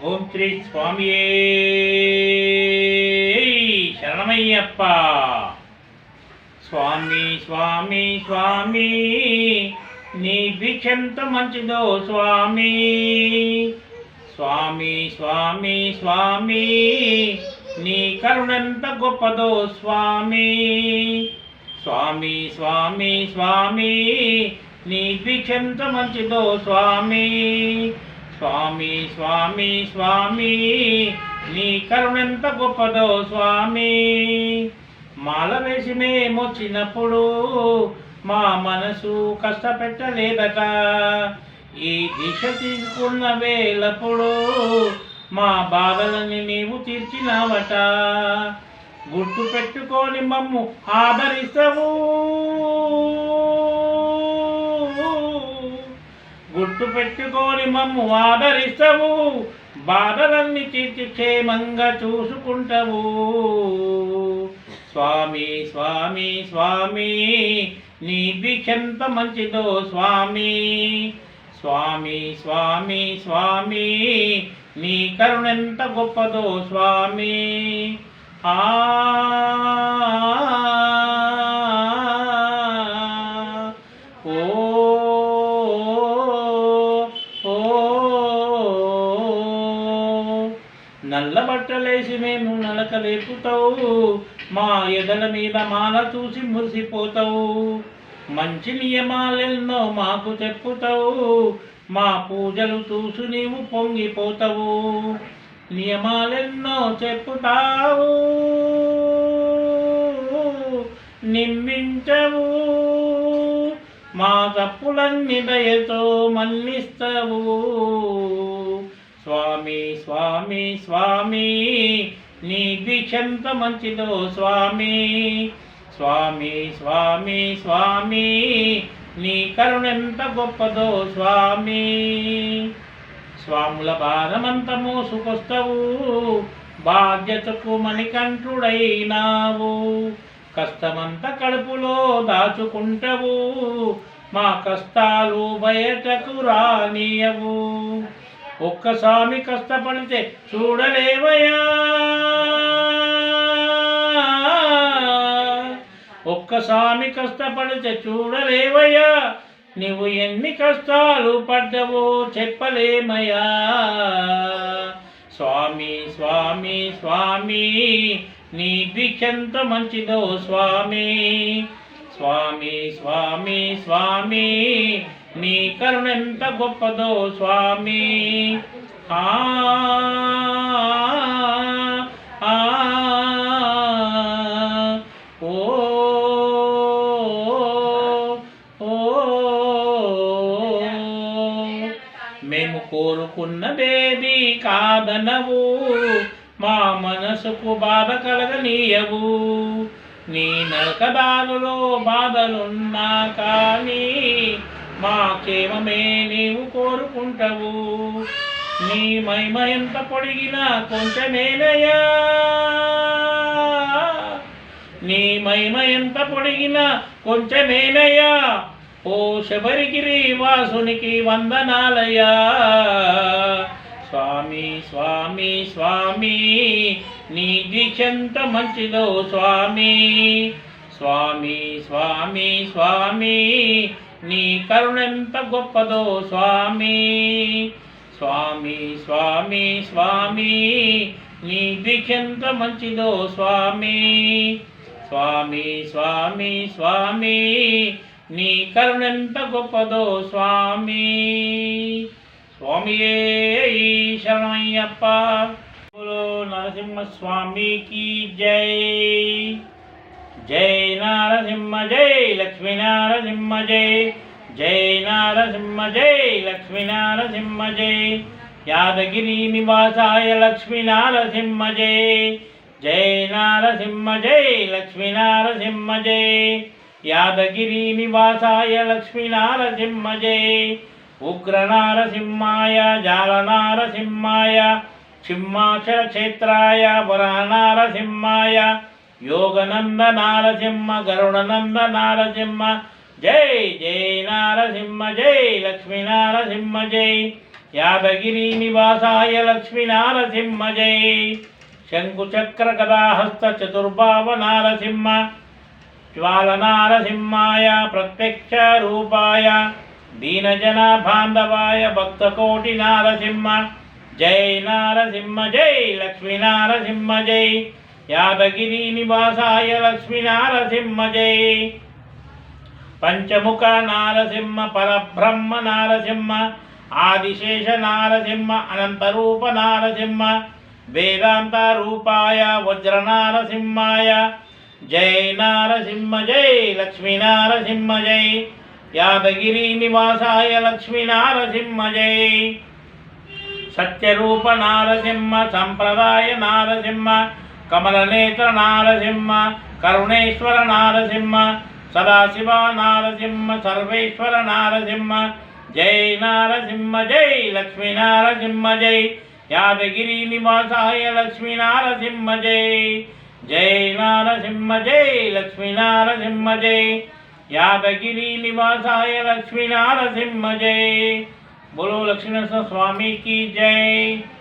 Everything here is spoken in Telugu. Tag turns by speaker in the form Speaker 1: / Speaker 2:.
Speaker 1: ఓం శ్రీ స్వామియే శరణమయ్యప్ప. స్వామి స్వామి స్వామి నీ భిక్షంత మంచిదో స్వామి. స్వామి స్వామి స్వామి నీ కరుణంత గొప్పదో స్వామి. స్వామి స్వామి స్వామి నీ భిక్షంత మంచిదో స్వామి. స్వామి స్వామి స్వామి నీ కరుణెంత గొప్పదో స్వామి. మాల వేసి మేమొచ్చినప్పుడు మా మనసు కష్టపెట్టలేదట. ఈ దీక్ష తీసుకున్న వేళప్పుడు మా బాధలని నీవు తీర్చినావట. గుర్తు పెట్టుకొని మమ్ము ఆదరిస్తావు. గుర్తు పెట్టుకొని మమ్ము ఆదరిస్తావు. బాధలన్నీ తీర్చి క్షేమంగా చూసుకుంటావు. స్వామి స్వామి స్వామి నీ భిక్షంత మంచిదో స్వామి. స్వామి స్వామి స్వామి నీ కరుణెంత గొప్పదో స్వామి. ఆ నల్ల బట్టలేసి మేము నలకలేపుతావు. మా ఎదల మీద మాల చూసి మురిసిపోతావు. మంచి నియమాలెన్నో మాకు చెప్పుతావు. మా పూజలు చూసి నీవు పొంగిపోతావు. నియమాలెన్నో చెప్పుతావు, నిమ్మించవు. మా తప్పులన్నీ దయతో మన్నిస్తావు. స్వామి స్వామి స్వామి నీ భిక్షంత మంచిదో స్వామి. స్వామి స్వామి స్వామి నీ కరుణెంత గొప్పదో స్వామి. స్వాముల భారమంత మోసుకొస్తావు. బాధ్యతకు మణికంఠుడైనావు. కష్టమంత కడుపులో దాచుకుంటావు. మా కష్టాలు బయటకు రానియవు. ఒక్కసారి కష్టపడితే చూడలేవయ్యా. ఒక్కసారి కష్టపడితే చూడలేవయ్యా. నువ్వు ఎన్ని కష్టాలు పడ్డవో చెప్పలేమయ్యా. స్వామి స్వామి స్వామి నీ భిక్షంత మంచిదో స్వామి. స్వామి స్వామి స్వామి నీ కరుణెంత గొప్పదో స్వామి. ఆ ఓ మేము కోరుకున్నదేది కాదనవు. మా మనసుకు బాధ కలగనీయవు. నీ నరకదారులో బాధలున్నా కానీ మా క్షేమమే నీవు కోరుకుంటావు. నీ మహిమ ఎంత పొడిగినా కొంచెమేనయ్యా. నీ మహిమ ఎంత పొడిగినా కొంచెమేనయ్యా. ఓ శబరిగిరి వాసునికి వందనాలయ్యా. స్వామి స్వామి స్వామి నీ దీక్షంత మంచిదో స్వామి. స్వామి స్వామి స్వామి నీ కరుణెంత గొప్పదో స్వామి. స్వామి స్వామి స్వామి నీ దీక్షంత మంచిదో స్వామి. స్వామి స్వామి స్వామి నీ కరుణెంత గొప్పదో స్వామి. స్వామియే శరణమయ్యప్ప. బోలో నరసింహస్వామికి జై. జై నారసింహ జై లక్ష్మీ నారసింహ జై. జై నారసింహ జై లక్ష్మీ నారసింహ జై. యాదగిరి నివాసాయ లక్ష్మీ నారసింహ జై. జై నారసింహ జై లక్ష్మీ నారసింహ జై. యాదగిరి నివాసాయ లక్ష్మీ నారసింహ జై. ఉగ్ర నారసింహాయ జాల నారసింహాయ సింహాక్షర క్షేత్రాయ వరహ నారసింహాయ యోగనంద నారసింహ గరుడనంద నారసింహ జై. జై నారసింహ జై లక్ష్మీ నారసింహ జై. యాదగిరి నివాసాయ లక్ష్మీ నారసింహ జై. శంకుచక్ర గదాహస్త చతుర్భావ నారసింహ జ్వాల నారసింహాయ ప్రత్యక్ష రూపాయ దీనజన బాంధవాయ భక్తకోటి నారసింహ జై నారసింహ జై లక్ష్మీ నారసింహ జై. యాదగిరి నివాసాయ లక్ష్మీ నారసింహ జై. పంచముఖ నారసింహ పరబ్రహ్మ నారసింహ ఆదిశేష నారసింహ అనంతరూప నారసింహ వేదాంత రూపాయ వజ్ర నారసింహాయ జై నారసింహ జై లక్ష్మీ నారసింహ జై. యాదగిరి నివాసాయ లక్ష్మీ నారసింహ జై. సత్యరూప నారసింహ సంప్రదాయ నారసింహ కమలనేత్ర నారసింహ కరుణేశ్వర నారసింహ సదాశివ నారసింహ సర్వేశ్వర నారసింహ జై నారసింహ జై లక్ష్మీ నారసింహ జై. యాదగిరి నివాసాయ లక్ష్మీ నారసింహ జై. జై నారసింహ జై లక్ష్మీ నారసింహ జై. యాదగిరి నివాసాయ లక్ష్మీ నారసింహ జై. बोलो लक्ष्मी नरसिंह स्वामी की जय.